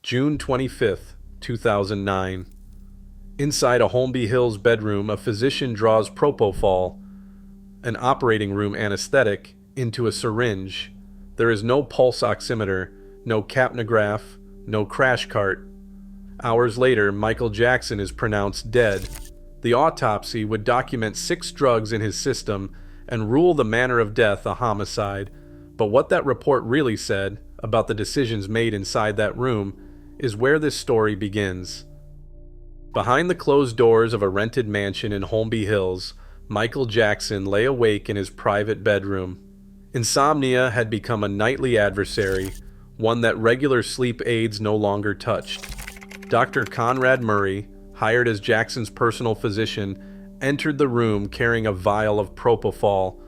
June 25th, 2009. Inside a Holmby Hills bedroom, a physician draws propofol, an operating room anesthetic, into a syringe. There is no pulse oximeter, no capnograph, no crash cart. Hours later, Michael Jackson is pronounced dead. The autopsy would document 6 drugs in his system and rule the manner of death a homicide. But what that report really said about the decisions made inside that room is where this story begins. Behind the closed doors of a rented mansion in Holmby Hills, Michael Jackson lay awake in his private bedroom. Insomnia had become a nightly adversary, one that regular sleep aids no longer touched. Dr. Conrad Murray, hired as Jackson's personal physician, entered the room carrying a vial of propofol,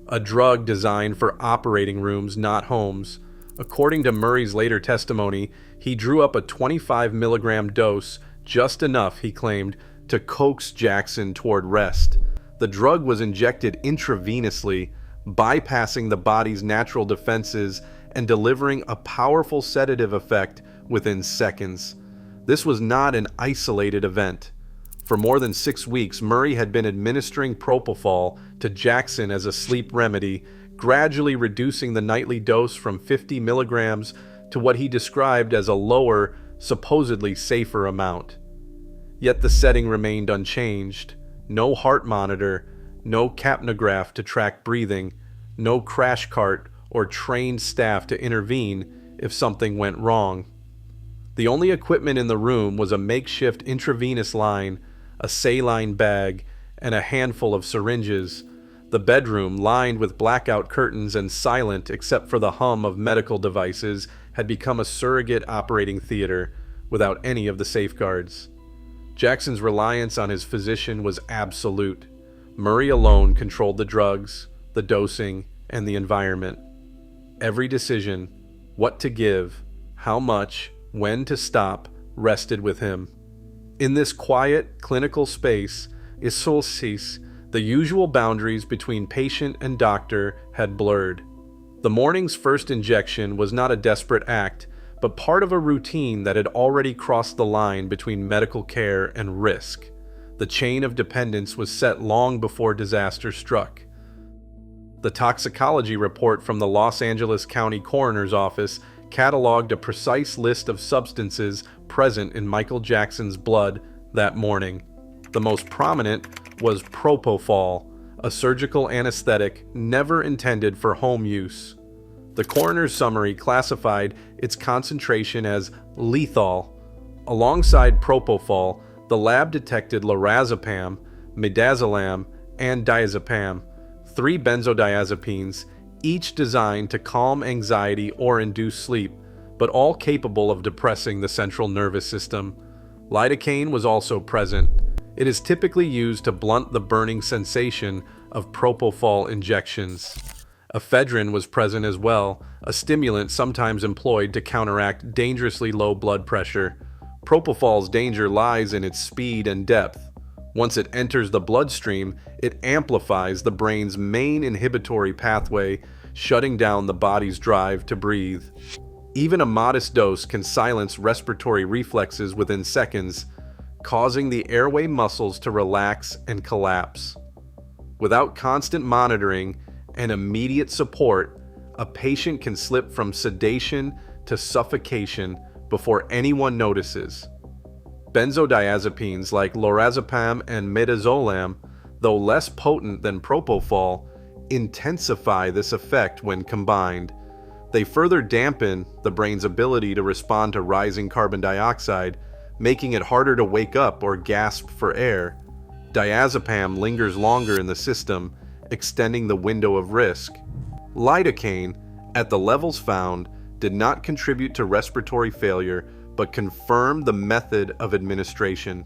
a drug designed for operating rooms, not homes. According to Murray's later testimony, he drew up a 25 milligram dose, just enough, he claimed, to coax Jackson toward rest. The drug was injected intravenously, bypassing the body's natural defenses and delivering a powerful sedative effect within seconds. This was not an isolated event. For more than 6 weeks, Murray had been administering propofol to Jackson as a sleep remedy, gradually reducing the nightly dose from 50 milligrams to what he described as a lower, supposedly safer amount. Yet the setting remained unchanged. No heart monitor, no capnograph to track breathing, no crash cart or trained staff to intervene if something went wrong. The only equipment in the room was a makeshift intravenous line, a saline bag, and a handful of syringes. The bedroom, lined with blackout curtains and silent except for the hum of medical devices, had become a surrogate operating theater without any of the safeguards. Jackson's reliance on his physician was absolute. Murray alone controlled the drugs, the dosing, and the environment. Every decision, what to give, how much, when to stop, rested with him. In this quiet, clinical space, Isolcis, the usual boundaries between patient and doctor had blurred. The morning's first injection was not a desperate act, but part of a routine that had already crossed the line between medical care and risk. The chain of dependence was set long before disaster struck. The toxicology report from the Los Angeles County Coroner's Office cataloged a precise list of substances present in Michael Jackson's blood that morning. The most prominent was propofol, a surgical anesthetic never intended for home use. The coroner's summary classified its concentration as lethal. Alongside propofol, the lab detected lorazepam, midazolam, and diazepam, 3 benzodiazepines, each designed to calm anxiety or induce sleep, but all capable of depressing the central nervous system. Lidocaine was also present. It is typically used to blunt the burning sensation of propofol injections. Ephedrine was present as well, a stimulant sometimes employed to counteract dangerously low blood pressure. Propofol's danger lies in its speed and depth. Once it enters the bloodstream, it amplifies the brain's main inhibitory pathway, shutting down the body's drive to breathe. Even a modest dose can silence respiratory reflexes within seconds, causing the airway muscles to relax and collapse. Without constant monitoring and immediate support, a patient can slip from sedation to suffocation before anyone notices. Benzodiazepines like lorazepam and midazolam, though less potent than propofol, intensify this effect when combined. They further dampen the brain's ability to respond to rising carbon dioxide, making it harder to wake up or gasp for air. Diazepam lingers longer in the system, extending the window of risk. Lidocaine, at the levels found, did not contribute to respiratory failure, but confirmed the method of administration.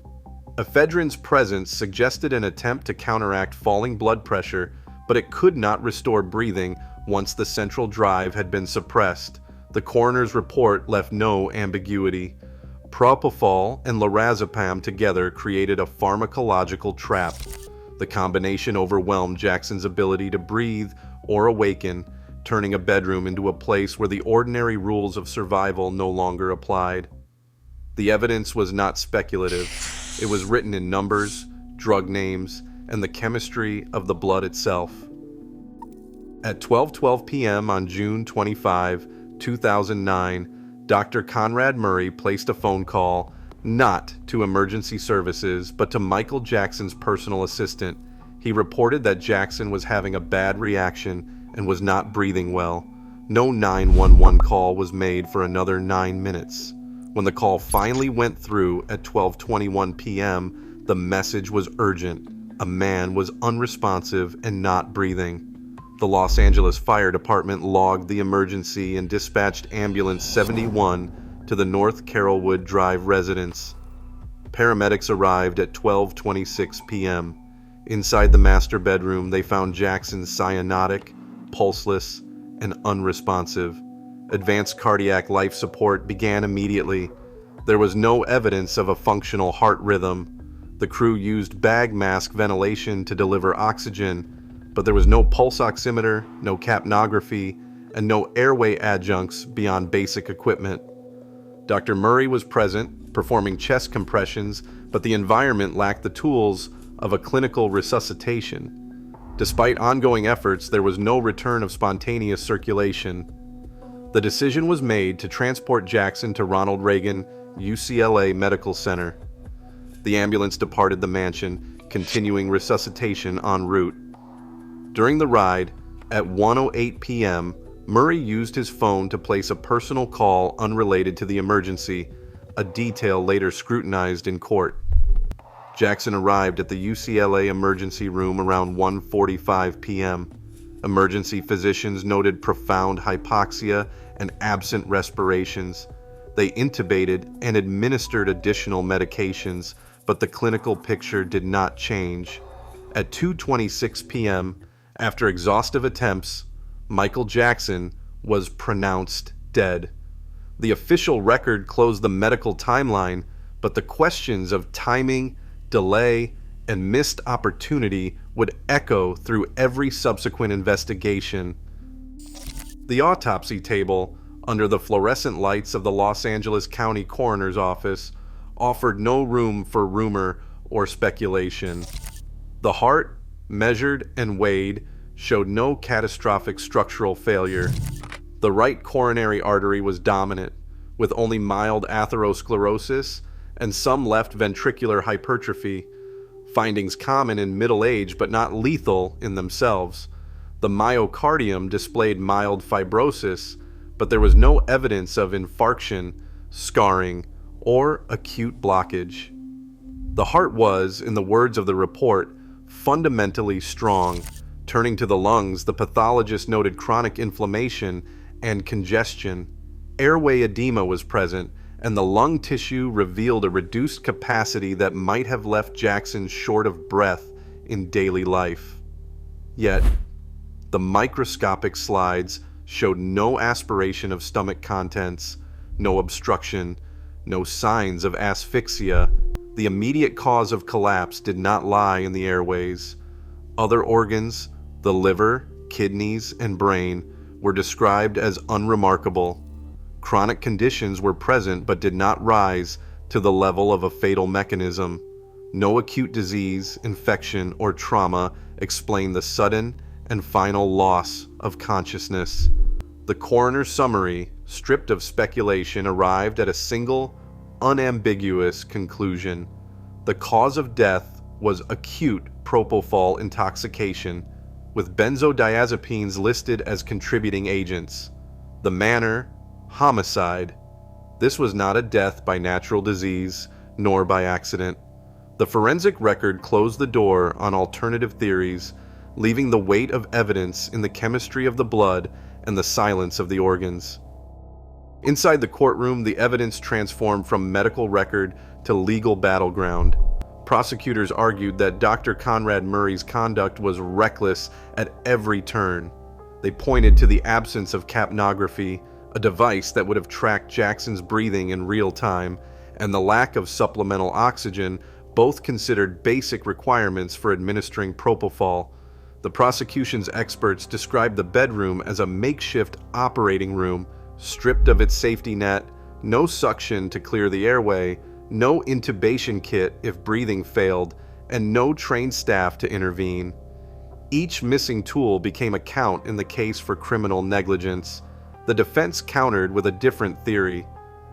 Ephedrine's presence suggested an attempt to counteract falling blood pressure, but it could not restore breathing once the central drive had been suppressed. The coroner's report left no ambiguity. Propofol and lorazepam together created a pharmacological trap. The combination overwhelmed Jackson's ability to breathe or awaken, turning a bedroom into a place where the ordinary rules of survival no longer applied. The evidence was not speculative. It was written in numbers, drug names, and the chemistry of the blood itself. At 12:12 p.m. on June 25, 2009, Dr. Conrad Murray placed a phone call not to emergency services, but to Michael Jackson's personal assistant. He reported that Jackson was having a bad reaction and was not breathing well. No 911 call was made for another 9 minutes. When the call finally went through at 12:21 p.m., the message was urgent. A man was unresponsive and not breathing. The Los Angeles Fire Department logged the emergency and dispatched Ambulance 71 to the North Carrollwood Drive residence. Paramedics arrived at 12:26 p.m. Inside the master bedroom, they found Jackson cyanotic, pulseless, and unresponsive. Advanced cardiac life support began immediately. There was no evidence of a functional heart rhythm. The crew used bag mask ventilation to deliver oxygen, but there was no pulse oximeter, no capnography, and no airway adjuncts beyond basic equipment. Dr. Murray was present, performing chest compressions, but the environment lacked the tools of a clinical resuscitation. Despite ongoing efforts, there was no return of spontaneous circulation. The decision was made to transport Jackson to Ronald Reagan UCLA Medical Center. The ambulance departed the mansion, continuing resuscitation en route. During the ride, at 1:08 p.m., Murray used his phone to place a personal call unrelated to the emergency, a detail later scrutinized in court. Jackson arrived at the UCLA emergency room around 1:45 p.m. Emergency physicians noted profound hypoxia and absent respirations. They intubated and administered additional medications, but the clinical picture did not change. At 2:26 p.m., after exhaustive attempts, Michael Jackson was pronounced dead. The official record closed the medical timeline, but the questions of timing, delay, and missed opportunity would echo through every subsequent investigation. The autopsy table, under the fluorescent lights of the Los Angeles County Coroner's Office, offered no room for rumor or speculation. The heart, measured and weighed, showed no catastrophic structural failure. The right coronary artery was dominant, with only mild atherosclerosis and some left ventricular hypertrophy, findings common in middle age but not lethal in themselves. The myocardium displayed mild fibrosis, but there was no evidence of infarction, scarring, or acute blockage. The heart was, in the words of the report, fundamentally strong. Turning to the lungs, the pathologist noted chronic inflammation and congestion. Airway edema was present, and the lung tissue revealed a reduced capacity that might have left Jackson short of breath in daily life. Yet, the microscopic slides showed no aspiration of stomach contents, no obstruction, no signs of asphyxia. The immediate cause of collapse did not lie in the airways. Other organs, the liver, kidneys, and brain, were described as unremarkable. Chronic conditions were present but did not rise to the level of a fatal mechanism. No acute disease, infection, or trauma explained the sudden and final loss of consciousness. The coroner's summary, stripped of speculation, arrived at a single, unambiguous conclusion. The cause of death was acute propofol intoxication, with benzodiazepines listed as contributing agents. The manner, homicide. This was not a death by natural disease, nor by accident. The forensic record closed the door on alternative theories, leaving the weight of evidence in the chemistry of the blood and the silence of the organs. Inside the courtroom, the evidence transformed from medical record to legal battleground. Prosecutors argued that Dr. Conrad Murray's conduct was reckless at every turn. They pointed to the absence of capnography, a device that would have tracked Jackson's breathing in real time, and the lack of supplemental oxygen, both considered basic requirements for administering propofol. The prosecution's experts described the bedroom as a makeshift operating room, stripped of its safety net, no suction to clear the airway, no intubation kit if breathing failed, and no trained staff to intervene. Each missing tool became a count in the case for criminal negligence. The defense countered with a different theory.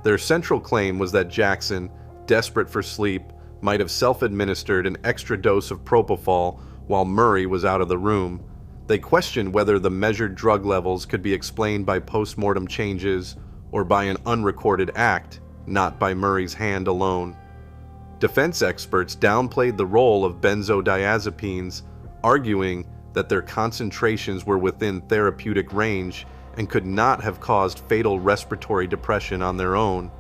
Their central claim was that Jackson, desperate for sleep, might have self-administered an extra dose of propofol while Murray was out of the room. They questioned whether the measured drug levels could be explained by post-mortem changes or by an unrecorded act, not by Murray's hand alone. Defense experts downplayed the role of benzodiazepines, arguing that their concentrations were within therapeutic range and could not have caused fatal respiratory depression on their own.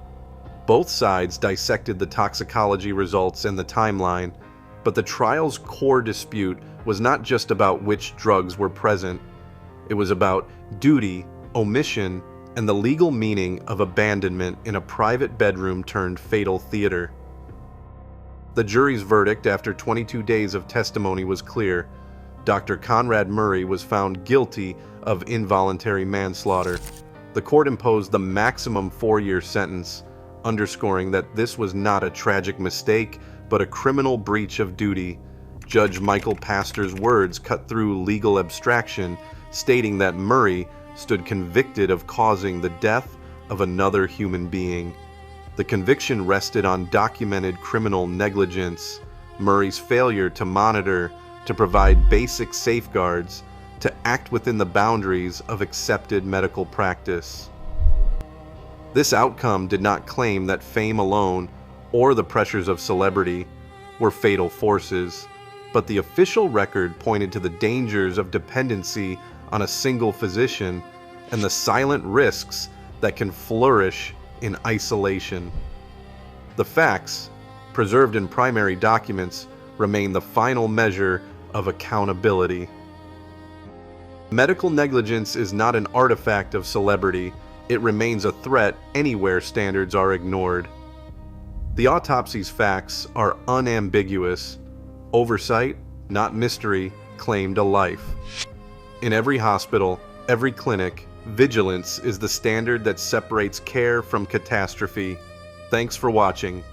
Both sides dissected the toxicology results and the timeline, but the trial's core dispute was not just about which drugs were present. It was about duty, omission, and the legal meaning of abandonment in a private bedroom turned fatal theater. The jury's verdict after 22 days of testimony was clear. Dr. Conrad Murray was found guilty of involuntary manslaughter. The court imposed the maximum 4-year sentence, underscoring that this was not a tragic mistake, but a criminal breach of duty. Judge Michael Pastor's words cut through legal abstraction, stating that Murray stood convicted of causing the death of another human being. The conviction rested on documented criminal negligence, Murray's failure to monitor, to provide basic safeguards, to act within the boundaries of accepted medical practice. This outcome did not claim that fame alone, or the pressures of celebrity, were fatal forces, but the official record pointed to the dangers of dependency on a single physician and the silent risks that can flourish in isolation. The facts, preserved in primary documents, remain the final measure of accountability. Medical negligence is not an artifact of celebrity. It remains a threat anywhere standards are ignored. The autopsy's facts are unambiguous. Oversight, not mystery, claimed a life. In every hospital, every clinic, vigilance is the standard that separates care from catastrophe. Thanks for watching.